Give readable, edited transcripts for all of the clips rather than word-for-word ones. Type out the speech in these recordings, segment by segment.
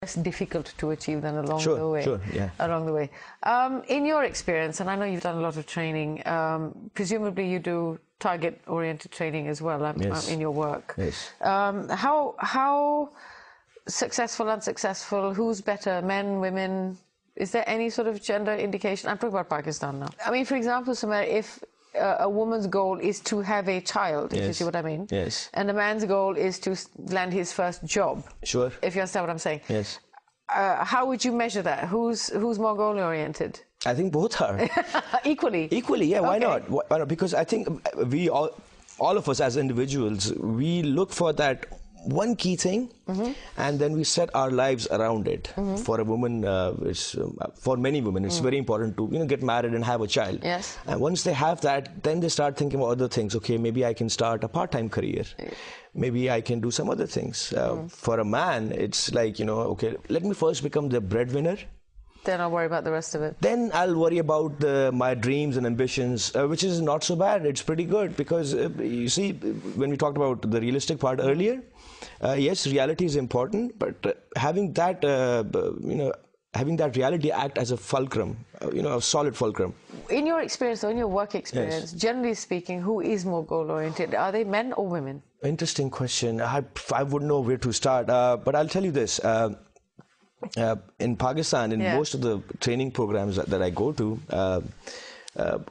less difficult to achieve than along Sure, the way. sure, yeah. Along the way. In your experience, and I know you've done a lot of training, presumably you do target-oriented training as well Yes. in your work. Yes. How successful, unsuccessful, who's better, men, women? Is there any sort of gender indication? I'm talking about Pakistan now. I mean, for example, Sumair, if a woman's goal is to have a child, if you see what I mean. Yes. And a man's goal is to land his first job. Sure. If you understand what I'm saying. Yes. How would you measure that? Who's more goal-oriented? I think both are. Equally? Equally, yeah. Why Okay. not? Why not? Because I think we all of us as individuals, we look for that one key thing, and then we set our lives around it. For a woman, for many women, it's very important to get married and have a child. Yes. And once they have that, then they start thinking about other things. Okay, maybe I can start a part-time career. Maybe I can do some other things. For a man, it's like okay, let me first become the breadwinner. Then I'll worry about the rest of it. Then I'll worry about my dreams and ambitions, which is not so bad. It's pretty good because you see, when we talked about the realistic part earlier, yes, reality is important, but having that, having that reality act as a fulcrum, a solid fulcrum. In your experience, or in your work experience, Yes. generally speaking, who is more goal-oriented? Are they men or women? Interesting question. I wouldn't know where to start, but I'll tell you this. In Pakistan, in most of the training programs that I go to,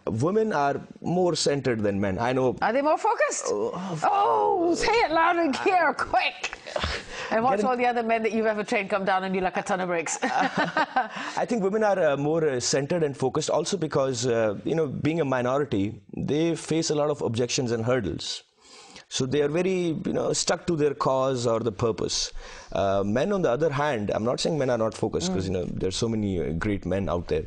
women are more centered than men. I know. Are they more focused? Oh, say it loud and clear, quick! And watch all the other men that you've ever trained come down and do like a ton of bricks. I think women are more centered and focused also because, being a minority, they face a lot of objections and hurdles. So they are very, stuck to their cause or the purpose. Men, on the other hand, I'm not saying men are not focused because, there's so many great men out there.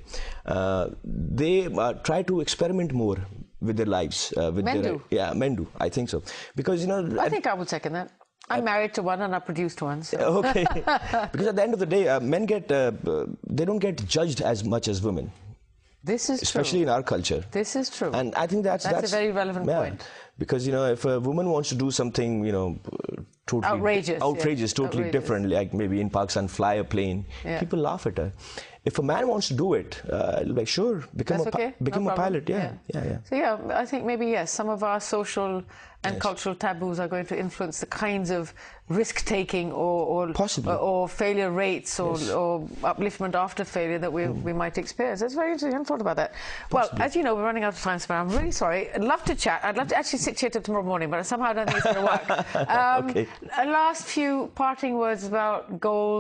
They try to experiment more with their lives. Men do? Yeah, men do. I think so. Because, I think I would second that. I'm married to one and I produced one. So. Okay. Because at the end of the day, men they don't get judged as much as women. This is especially true. in our culture. This is true. And I think that's a very relevant point. Because if a woman wants to do something totally outrageous, totally different, like maybe in Pakistan fly a plane, people laugh at her. If a man wants to do it, like sure, become a pilot. Yeah. So I think maybe yes, some of our social and cultural taboos are going to influence the kinds of risk-taking or failure rates or upliftment after failure that we might experience. That's very interesting. I hadn't thought about that. Possibly. Well, as you know, we're running out of time, Sumair. I'm really sorry. I'd love to chat. I'd love to actually sit here till tomorrow morning, but somehow I don't think it's going to work. Last few parting words about goals.